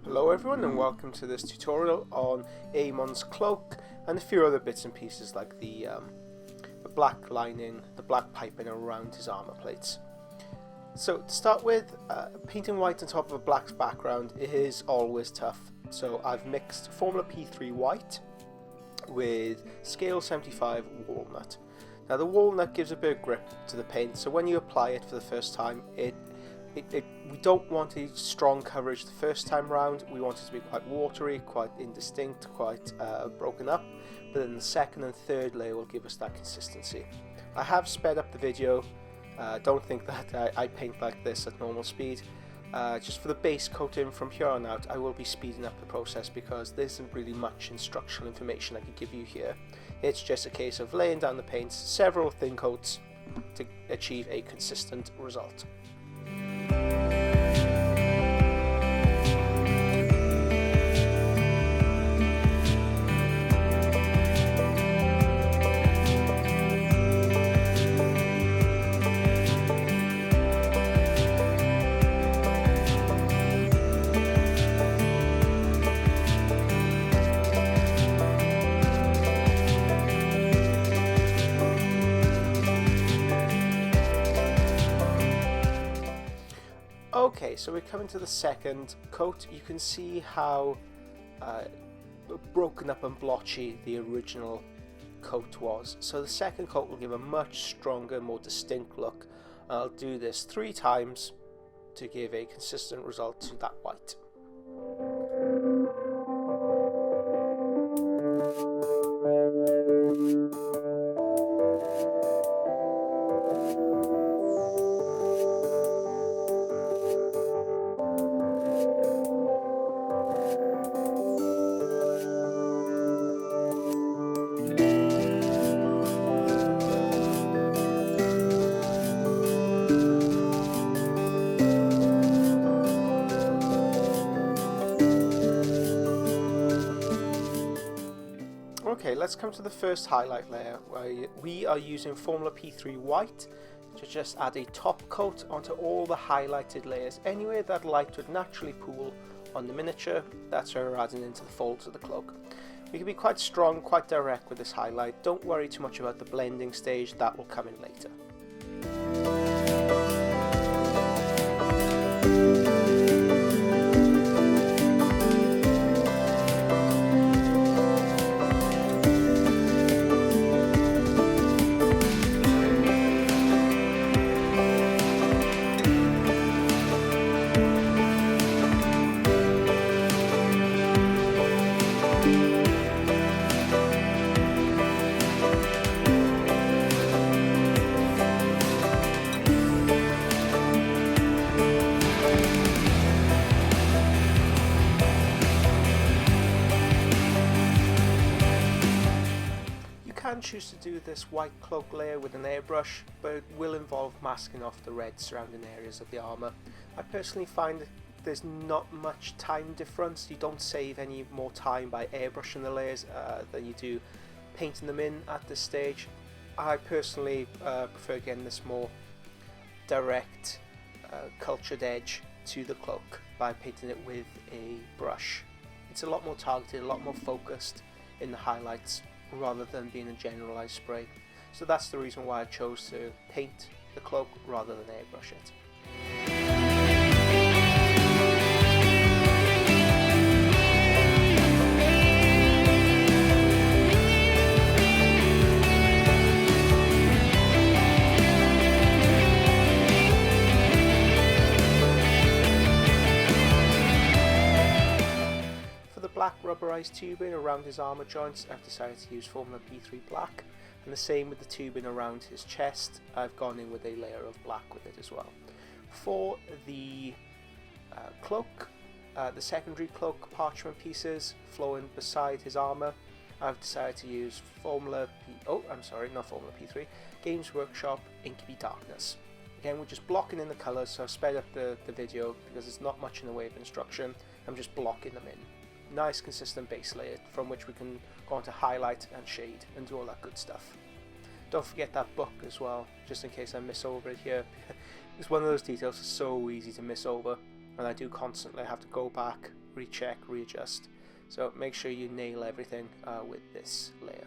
Hello everyone and welcome to this tutorial on Amon's cloak and a few other bits and pieces like the black lining, the black piping around his armor plates. So to start with, painting white on top of a black background is always tough. So I've mixed Formula P3 white with Scale 75 walnut. Now the walnut gives a bit of grip to the paint, so when you apply it for the first time, we don't want a strong coverage the first time round. We want it to be quite watery, quite indistinct, quite broken up, but then the second and third layer will give us that consistency. I have sped up the video. Don't think that I paint like this at normal speed. Just for the base coating from here on out, I will be speeding up the process because there isn't really much instructional information I could give you here. It's just a case of laying down the paints, several thin coats to achieve a consistent result. Okay, so we're coming to the second coat. You can see how broken up and blotchy the original coat was. So the second coat will give a much stronger, more distinct look. I'll do this 3 times to give a consistent result to that white. Okay, let's come to the first highlight layer, where we are using Formula P3 white to just add a top coat onto all the highlighted layers. Anywhere that light would naturally pool on the miniature, that's where we're adding into the folds of the cloak. We can be quite strong, quite direct with this highlight. Don't worry too much about the blending stage, that will come in later. You can choose to do this white cloak layer with an airbrush, but it will involve masking off the red surrounding areas of the armour. I personally find that there's not much time difference. You don't save any more time by airbrushing the layers than you do painting them in at this stage. I personally prefer getting this more direct, cultured edge to the cloak by painting it with a brush. It's a lot more targeted, a lot more focused in the highlights, rather than being a generalized spray. So that's the reason why I chose to paint the cloak rather than airbrush it. Black rubberized tubing around his armor joints, I've decided to use Formula P3 black, and the same with the tubing around his chest. I've gone in with a layer of black with it as well. For the cloak, the secondary cloak parchment pieces flowing beside his armor, I've decided to use P3, Games Workshop Inky Darkness. Again, we're just blocking in the colors, so I've sped up the video because there's not much in the way of instruction. I'm just blocking them in. Nice consistent base layer from which we can go on to highlight and shade and do all that good stuff. Don't forget that book as well, just in case I miss over it here. It's one of those details that's so easy to miss over, and I do constantly have to go back, recheck, readjust. So make sure you nail everything with this layer.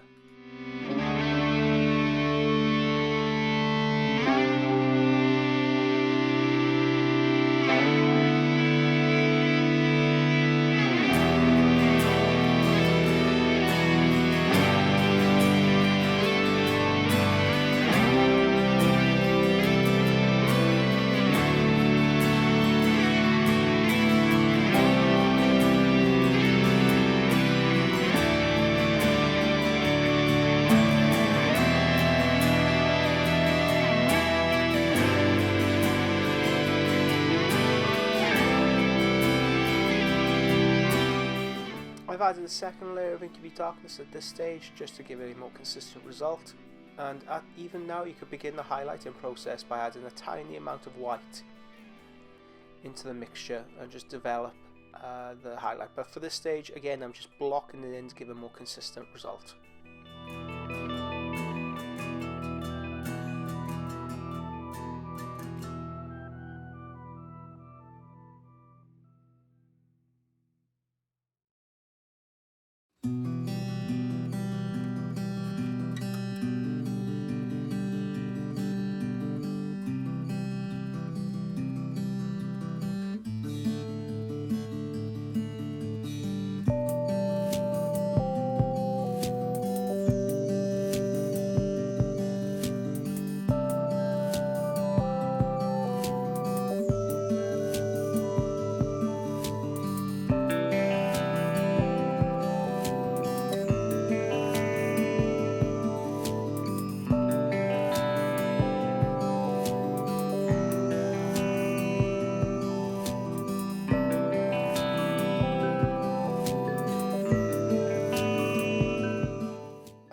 I've added a second layer of inky darkness at this stage just to give it a more consistent result, and even now you could begin the highlighting process by adding a tiny amount of white into the mixture and just develop the highlight. But for this stage, again, I'm just blocking it in to give a more consistent result.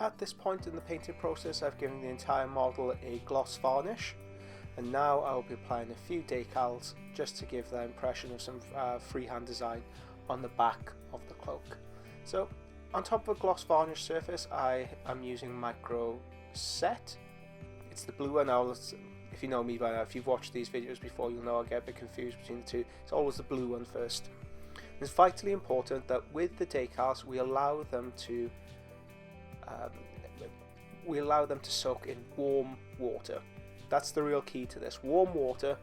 At this point in the painting process, I've given the entire model a gloss varnish, and now I will be applying a few decals just to give the impression of some freehand design on the back of the cloak. So on top of a gloss varnish surface, I am using Micro Set. It's the blue one. If you know me by now, if you've watched these videos before, you'll know I get a bit confused between the two. It's always the blue one first. It's vitally important that with the decals we allow them to soak in warm water. That's the real key to this. Warm water,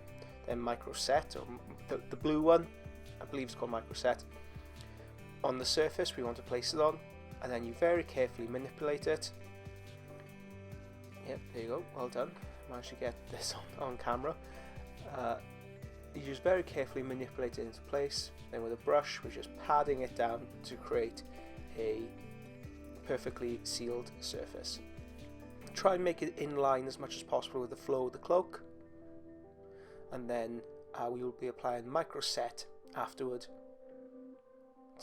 then Micro Set, or the blue one, I believe it's called Micro Set. On the surface we want to place it on, and then you very carefully manipulate it. Yep, there you go, well done. Managed to get this on camera. You just very carefully manipulate it into place. Then with a brush we're just padding it down to create a perfectly sealed surface. Try and make it in line as much as possible with the flow of the cloak, and then we will be applying Micro Set afterward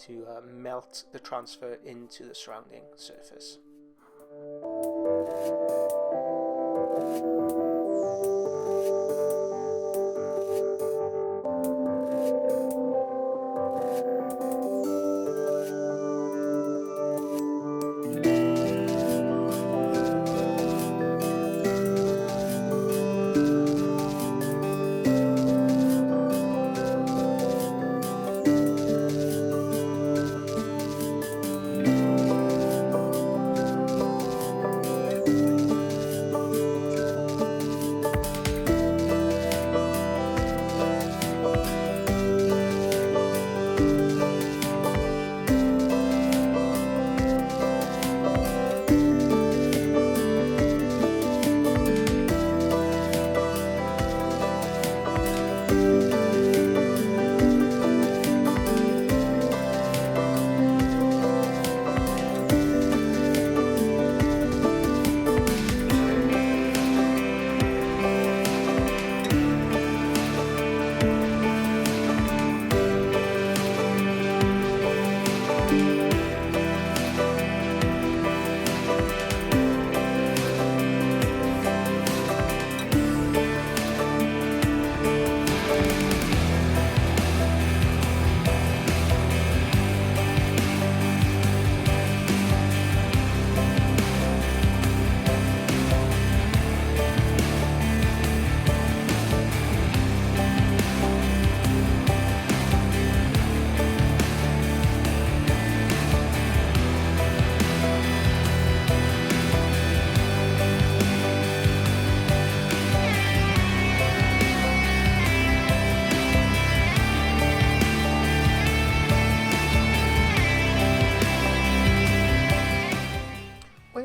to melt the transfer into the surrounding surface.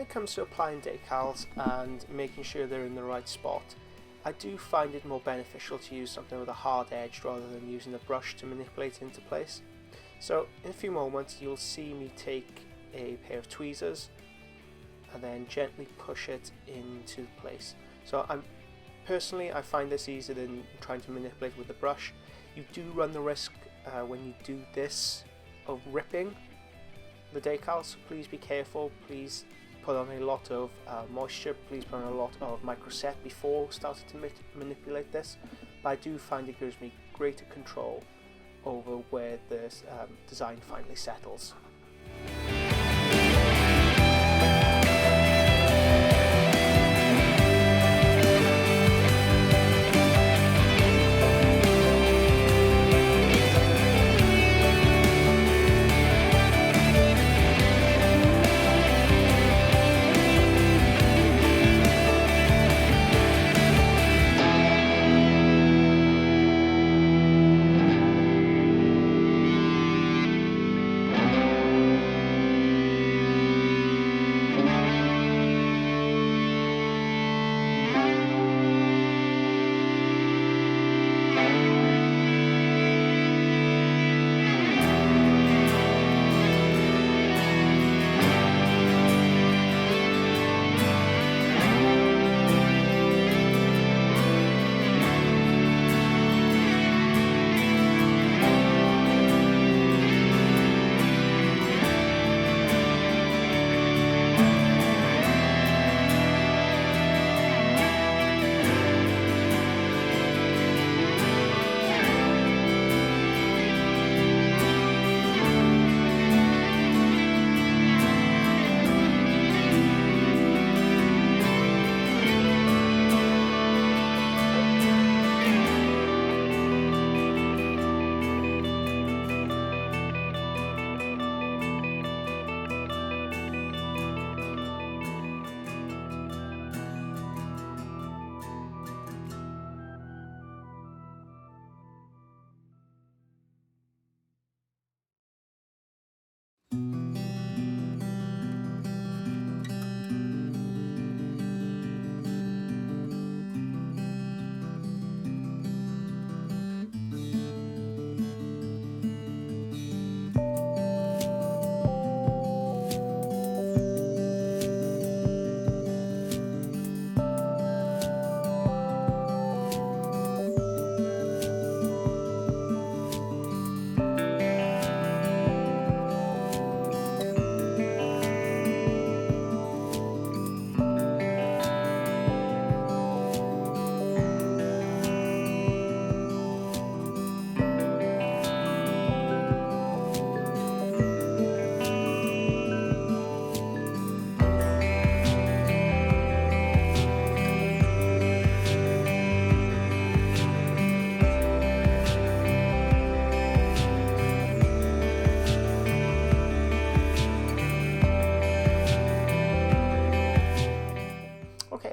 it comes to applying decals and making sure they're in the right spot, I do find it more beneficial to use something with a hard edge rather than using a brush to manipulate into place. So in a few moments you'll see me take a pair of tweezers and then gently push it into place. So personally I find this easier than trying to manipulate with the brush. You do run the risk when you do this of ripping the decals, so please be careful. Please put on a lot of moisture, please put on a lot of microset before starting to manipulate this, but I do find it gives me greater control over where the design finally settles.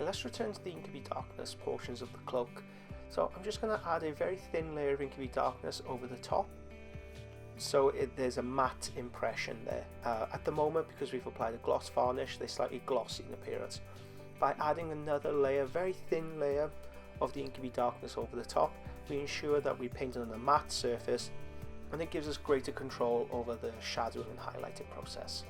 Let's return to the Incubi Darkness portions of the cloak. So I'm just going to add a very thin layer of Incubi Darkness over the top, so there's a matte impression there. At the moment, because we've applied a gloss varnish, they're slightly glossy in appearance. By adding another layer, very thin layer of the Incubi Darkness over the top, we ensure that we paint on a matte surface, and it gives us greater control over the shadowing and highlighting process.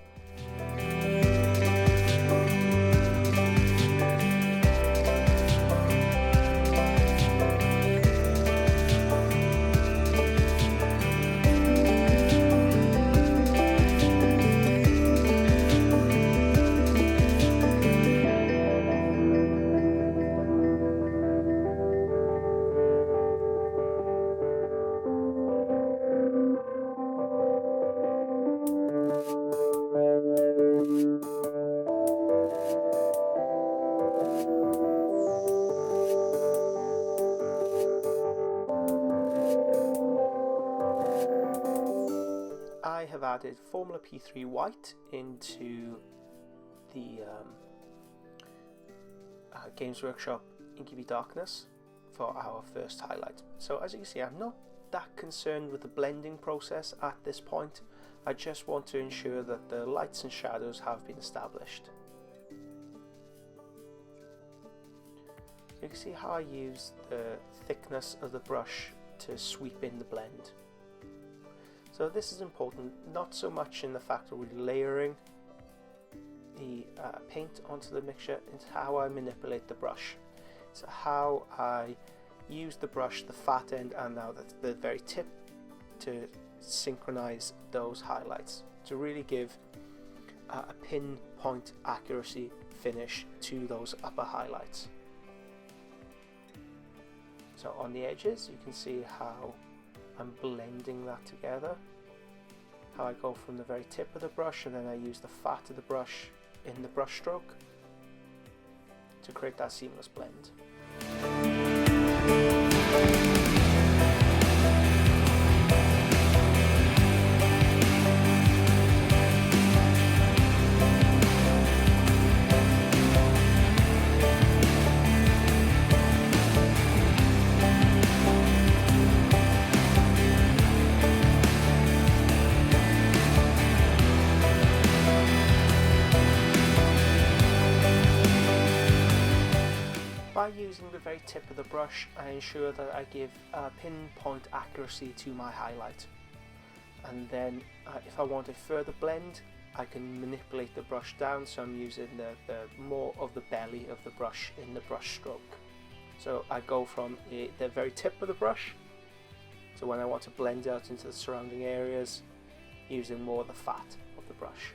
I have added Formula P3 white into the Games Workshop Incubi Darkness for our first highlight. So as you can see, I'm not that concerned with the blending process at this point. I just want to ensure that the lights and shadows have been established. You can see how I use the thickness of the brush to sweep in the blend. So this is important, not so much in the fact that we're layering the paint onto the mixture, it's how I manipulate the brush. So how I use the brush, the fat end and now the very tip, to synchronize those highlights, to really give a pinpoint accuracy finish to those upper highlights. So on the edges you can see how I'm blending that together, how I go from the very tip of the brush and then I use the fat of the brush in the brush stroke to create that seamless blend. By using the very tip of the brush, I ensure that I give pinpoint accuracy to my highlight, and then if I want a further blend I can manipulate the brush down, so I'm using the more of the belly of the brush in the brush stroke. So I go from the very tip of the brush, so when I want to blend out into the surrounding areas, using more of the fat of the brush.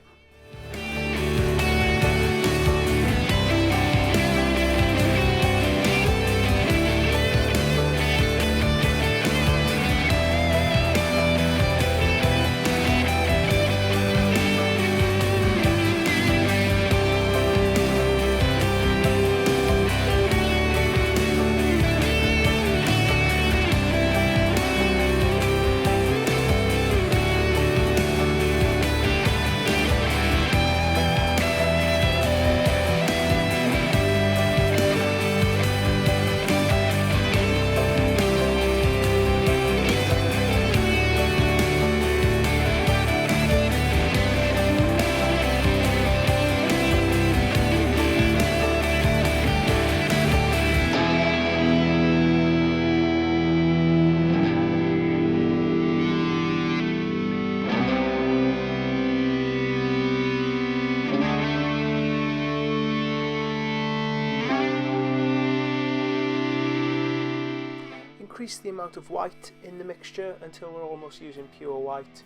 Increase the amount of white in the mixture until we're almost using pure white,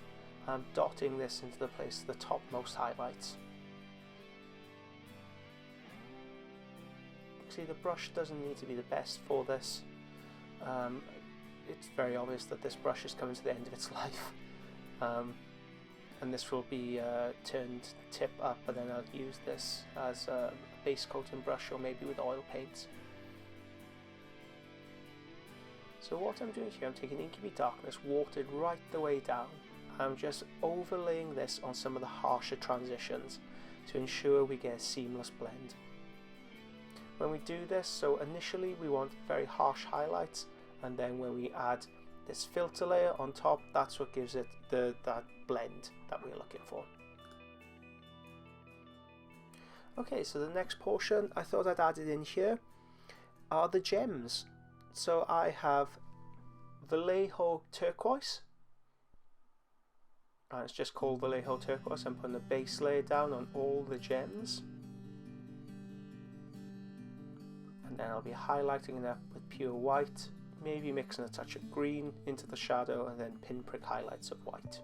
and dotting this into the place of the topmost highlights. See, the brush doesn't need to be the best for this. It's very obvious that this brush is coming to the end of its life, and this will be turned tip up, and then I'll use this as a base coating brush or maybe with oil paints. So what I'm doing here, I'm taking Inky Darkness, watered right the way down. I'm just overlaying this on some of the harsher transitions to ensure we get a seamless blend. When we do this, so initially we want very harsh highlights, and then when we add this filter layer on top, that's what gives it that blend that we're looking for. Okay, so the next portion I thought I'd add it in here are the gems. So I have Vallejo Turquoise, and it's just called Vallejo Turquoise. I'm putting a base layer down on all the gems, and then I'll be highlighting that with pure white, maybe mixing a touch of green into the shadow, and then pinprick highlights of white.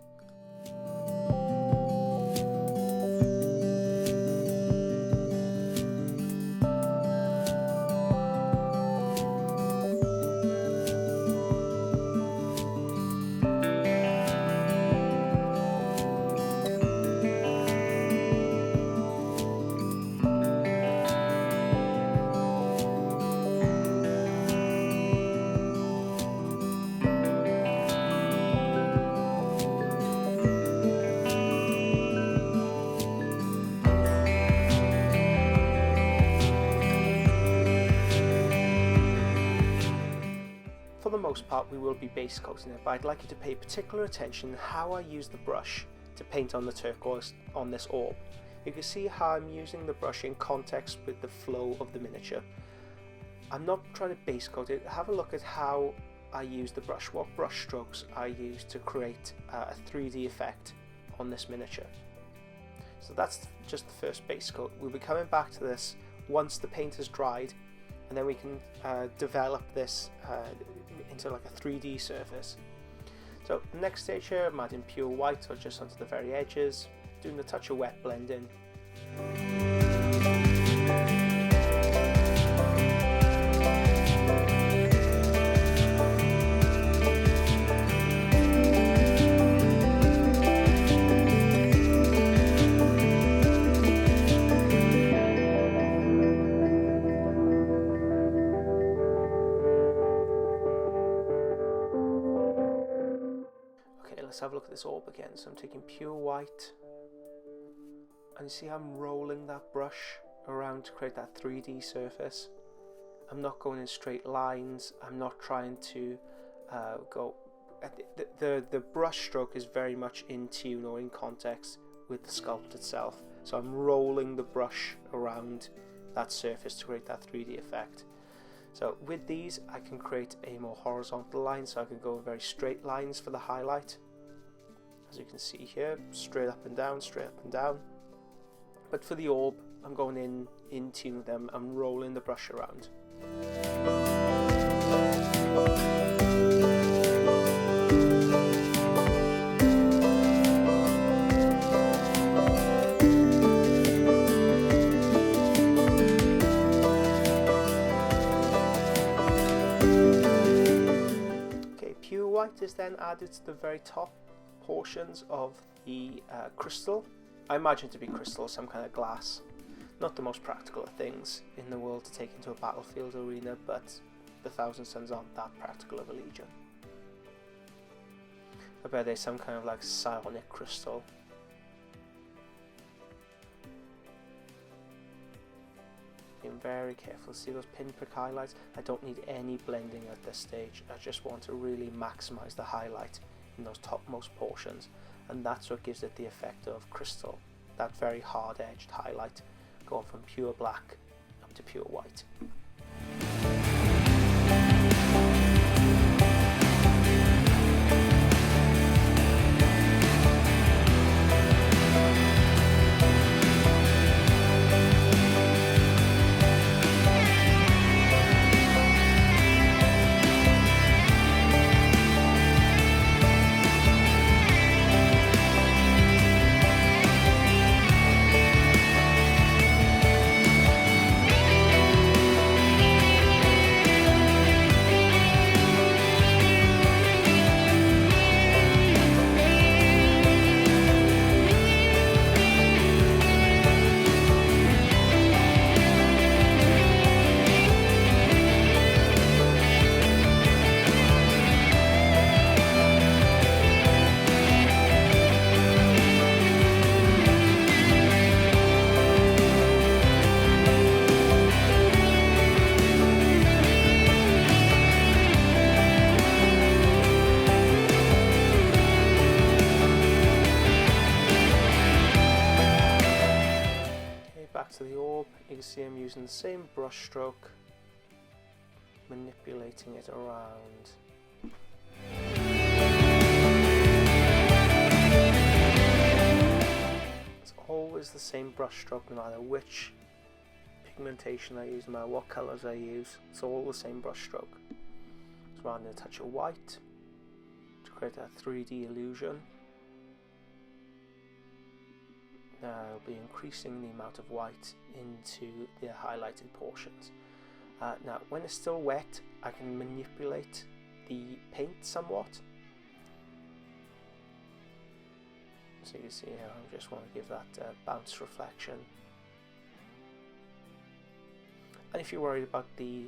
For the most part we will be base coating it, but I'd like you to pay particular attention to how I use the brush to paint on the turquoise on this orb. You can see how I'm using the brush in context with the flow of the miniature. I'm not trying to base coat it. Have a look at how I use the brush, what brush strokes I use to create a 3D effect on this miniature. So that's just the first base coat. We'll be coming back to this once the paint has dried, and then we can develop this into like a 3D surface. So the next stage here, I'm adding pure white or just onto the very edges, doing a touch of wet blending. Let's have a look at this orb again. So I'm taking pure white, and you see I'm rolling that brush around to create that 3D surface. I'm not going in straight lines. I'm not trying to go. The brush stroke is very much in tune or in context with the sculpt itself. So I'm rolling the brush around that surface to create that 3D effect. So with these, I can create a more horizontal line. So I can go very straight lines for the highlight. As you can see here, straight up and down, straight up and down. But for the orb, I'm going in tune with them. I'm rolling the brush around. Okay, pure white is then added to the very top portions of the crystal. I imagine to be crystal, some kind of glass. Not the most practical of things in the world to take into a battlefield arena, but the Thousand Suns aren't that practical of a legion. I bet there's some kind of like psionic crystal. Being very careful. See those pinprick highlights? I don't need any blending at this stage. I just want to really maximize the highlight in those topmost portions, and that's what gives it the effect of crystal, that very hard-edged highlight going from pure black up to pure white. To the orb, you can see I'm using the same brush stroke, manipulating it around. It's always the same brush stroke no matter which pigmentation I use, no matter what colours I use, it's all the same brush stroke. So I'm adding a touch of white to create that 3D illusion. Now I'll be increasing the amount of white into the highlighted portions. Now when it's still wet, I can manipulate the paint somewhat. So you can see here, I just want to give that bounce reflection. And if you're worried about the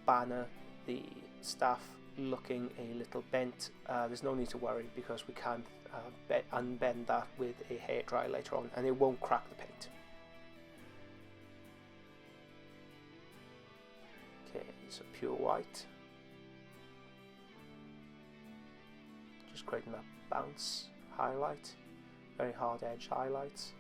banner, the staff looking a little bent, there's no need to worry because we can unbend that with a hairdryer later on and it won't crack the paint. Okay, so pure white. Just creating that bounce highlight, very hard edge highlights.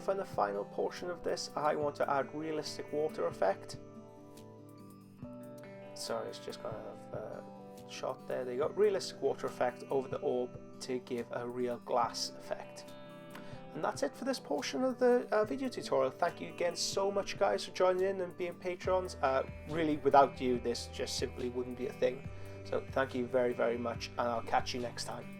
for the final portion of this, I want to add realistic water effect. Sorry, it's just kind of shot there. There you go. Realistic water effect over the orb to give a real glass effect. And that's it for this portion of the video tutorial. Thank you again so much, guys, for joining in and being patrons. Really, without you, this just simply wouldn't be a thing. So thank you very, very much, and I'll catch you next time.